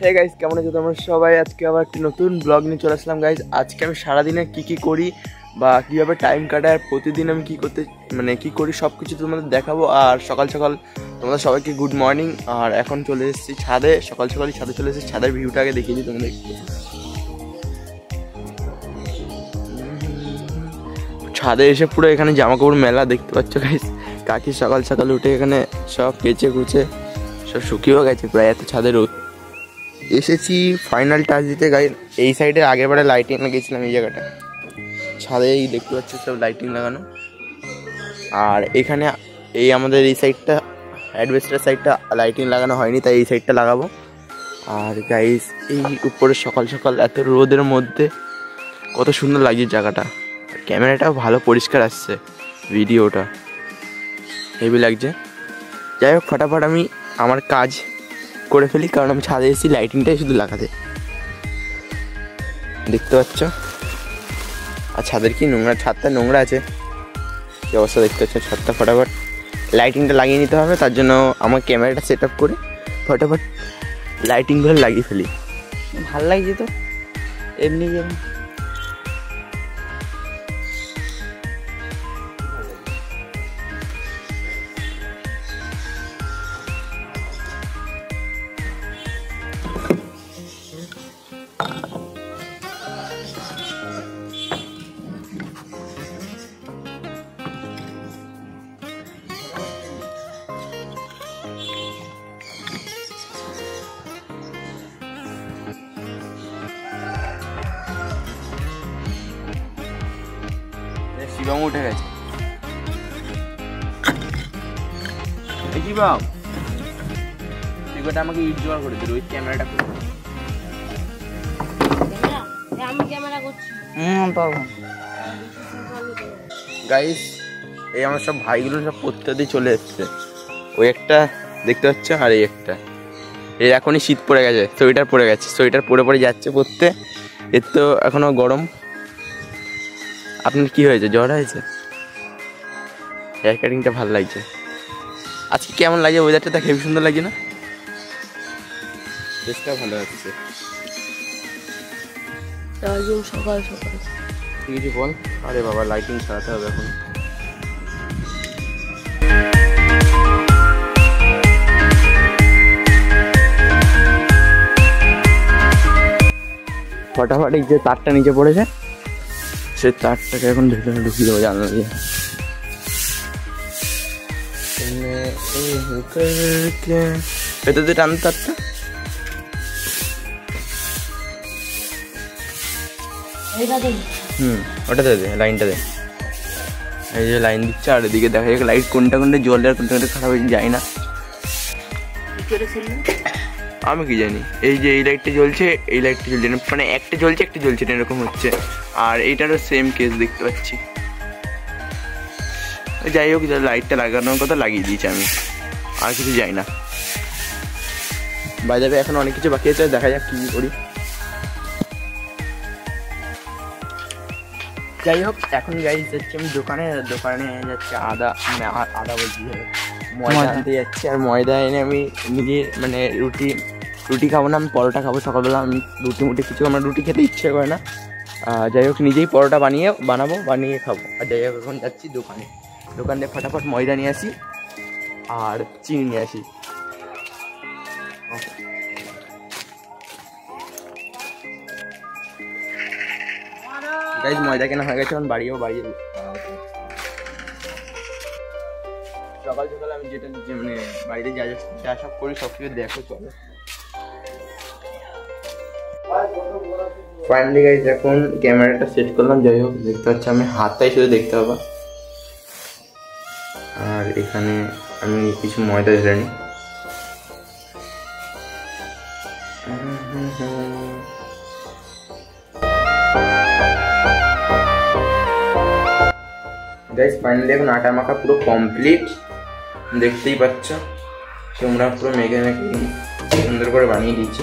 Hey guys, কেমন আছো তোমরা সবাই? আজকে আবার একটি নতুন ব্লগ নিয়ে চলে আসলাম গাইস। আজকে আমি সারাদিনে কী করি বা কীভাবে টাইম কাটাই আর প্রতিদিন আমি কী করি সব কিছু তোমাদের দেখাবো। আর সকাল সকাল তোমাদের সবাইকে গুড মর্নিং। আর এখন চলে এসেছি ছাদে, সকাল সকালই ছাদে চলে এসেছি। ছাদের ভিউটা আগে দেখিয়ে দিই তোমাদের। ছাদে এসে পুরো এখানে জামা কাপড় মেলা দেখতে পাচ্ছ গাইস। কাকি সকাল সকাল উঠে এখানে সব কেচে কুচে সব শুকিয়েও গেছে প্রায়, এত ছাদে রোদ। এসেছি ফাইনাল টাচ দিতে গাই। এই সাইডে আগের বারে লাইটিং লাগিয়েছিলাম এই জায়গাটা, ছাদে এই দেখতে পাচ্ছি সব লাইটিং লাগানো। আর এখানে এই আমাদের এই সাইডটা অ্যাডভেস্টার সাইডটা লাইটিং লাগানো হয়নি, তাই এই সাইডটা লাগাবো। আর গাইস এই উপরে সকাল সকাল এত রোদের মধ্যে কত সুন্দর লাগছে জায়গাটা। আর ক্যামেরাটাও ভালো পরিষ্কার আসছে, ভিডিওটা হেভি লাগছে। যাই হোক, ফটাফট আমি আমার কাজ করে ফেলি, কারণ আমি ছাদে এসেছি লাইটিংটাই শুধু লাগাতে, দেখতে পাচ্ছ। আর ছাদের কি নোংরা, ছাদটা নোংরা আছে, কী অবস্থা দেখতে পাচ্ছ। ছাদটা ফটাফট লাইটিংটা লাগিয়ে নিতে হবে, তার জন্য আমার ক্যামেরাটা সেট আপ করে ফটাফট লাইটিংগুলো লাগিয়ে ফেলি। ভালো লাগছে তো এমনি। শিবম উঠে গেছে, দেখি বাম আমাকে ইট জোগাড় করে দিল। ওই ক্যামেরাটা করে গাইস, এই আমার সব ভাইগুলো সব পড়তে দিয়ে চলে এসছে। ওই একটা দেখতে পাচ্ছ, আর এই একটা, এর এখনই শীত পড়ে গেছে, সোয়েটার পরে গেছে, সোয়েটার পরে পরে যাচ্ছে পড়তে। এর তো এখনো গরম। আপনার কি হয়েছে, জ্বর হয়েছে? হেয়ার কাটিংটা ভালো লাগছে। আজকে কেমন লাগে ওয়েদারটা? দেখ হেবি সুন্দর লাগছে না? ড্রেসটা ভালো লাগছে। সকাল সকাল ঠিক আছে বল। আরে বাবা, লাইটিং ছাড়াতে হবে এখন। ফটাফট এই যে তারটা নিচে পড়েছে, সেই তারটাকে এখন ভেতরে ঢুকিয়ে দেবো জানলা দিয়ে। ভেতর দিয়ে টান তারটা। ওটাতে দে, লাইনটা দে। এই যে লাইন দিচ্ছে, আর এদিকে দেখা যাক লাইট কোনটা কোনটা জ্বলে আর কোনটা কোনটা খারাপ হয়ে যায় না। আমি কি জানি। এই যে এই লাইটটা জ্বলছে, এই লাইটটা জ্বলছে না, মানে একটা জ্বলছে একটা জ্বলছে না, এরকম হচ্ছে। আর এইটারও সেম কেস দেখতে পাচ্ছি। যাই হোক, লাইটটা লাগানোর কথা লাগিয়ে দিয়েছি আমি, আর কিছু যাই না। বাজারে এখন অনেক কিছু বাকি আছে, দেখা যাক কী করি। যাই হোক, এখন গাইস যাচ্ছি আমি দোকানে যাচ্ছি আদা বলছি, ময়দা আনতে যাচ্ছি। আর ময়দা এনে আমি নিজে মানে রুটি খাবো না, আমি পরোটা খাবো। সকালবেলা আমি রুটি কিছু, আমার রুটি খেতে ইচ্ছে করে না। যাই হোক, নিজেই পরোটা বানিয়ে খাবো। আর যাই হোক, এখন যাচ্ছি দোকান দিয়ে ফটাফট ময়দা নিয়ে আসি আর চিনি নিয়ে আসি। গাইস, ময়দা কেনা হয়ে গেছে, এখন বাড়িয়ে সকাল সকাল আমি যেটা মানে বাড়িতে যা সব করি সব কিছু দেখো, চলো। ফাইনালি গাইস, এখন ক্যামেরাটা সেট করলাম। যাই হোক, দেখতে পাচ্ছি আমি হাতটাই শুধু দেখতে পাবো। আর এখানে আমি কিছু ময়দা ঢেলে নিই। গাইস, ফাইনালি এখন আটা মাখা পুরো কমপ্লিট, দেখতেই পাচ্ছ। তোমরা পুরো মেখে সুন্দর করে বানিয়ে দিচ্ছি।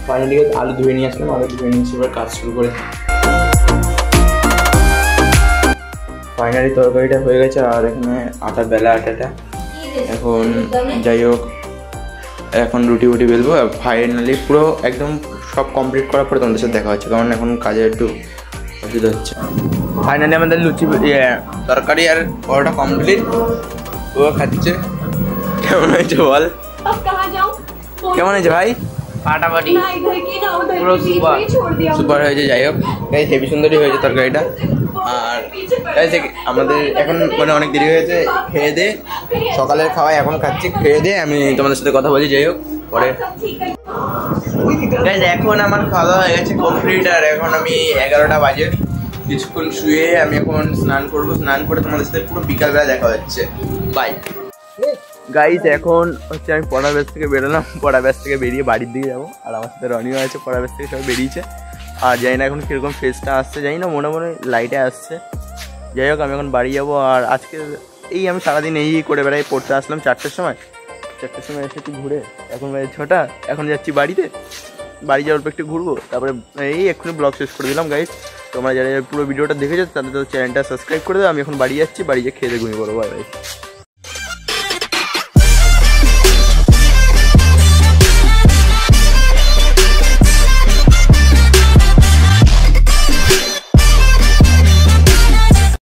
ফাইনালি আলু ধুয়ে নিয়ে আসলাম, আলু ধুয়ে নিয়ে এসে এবার কাজ শুরু করে। ফাইনালি তরকারিটা হয়ে গেছে আর এখানে বেলা আটাটা এখন যাই হোক এখন রুটি বেলবো। ফাইনালি পুরো একদম সব কমপ্লিট করার পরে তোমাদের সাথে দেখা হচ্ছে, কারণ এখন কাজে একটু অসুবিধা হচ্ছে। ফাইনালি আমাদের লুচি তরকারি আর পরোটা কমপ্লিট, ও খাচ্ছে। কেমন হয়েছে বল? কেমন হয়েছে ভাই? ফাটাফাটি পুরো সুপার হয়েছে। যাই হোক গাইস, হেভি সুন্দরই হয়েছে তরকারিটা। আর গাইস আমাদের এখন মানে অনেক দেরি হয়েছে, খেয়ে দে সকালের খাওয়াই এখন খাচ্ছি, খেয়ে দে আমি তোমাদের সাথে কথা বলি। যাই হোক পরে গাইস এখন আমার খাওয়া দাওয়া হয়ে গেছে কমপ্লিট, আর এখন আমি 11টা বাজে, কিছুক্ষণ শুয়ে আমি এখন স্নান করবো। স্নান করে তোমাদের সাথে পুরো বিকালবেলা দেখা হচ্ছে। Bye guys. এখন হচ্ছে আমি পড়া ব্যাচ থেকে বেরোলাম, পড়া ব্যাচ থেকে বেরিয়ে বাড়ির দিকে যাবো। আর আমার সাথে রনিও আছে, পড়া ব্যাচ থেকে সবাই বেরিয়েছে। আর জানি না এখন কীরকম ফেসটা আসছে, জানি না, মনে লাইটে আসছে। যাই হোক আমি এখন বাড়ি যাবো। আর আজকে আমি সারাদিন এই করে বেড়াই, পড়তে আসলাম 4টের সময় এসেছি ঘুরে, এখন বাজে 6টা, এখন যাচ্ছি বাড়িতে। বাড়ি যাওয়ার পর একটু ঘুরবো, তারপরে এক্ষুনি ব্লগ শেষ করে দিলাম। গাইস তোমরা যারা পুরো ভিডিওটা দেখেছো তাদের তো চ্যানেলটা সাবস্ক্রাইব করে দেবো। আমি এখন বাড়ি যাচ্ছি, বাড়ি গিয়ে খেয়ে ঘুমিয়ে পড়বো। Bye bye.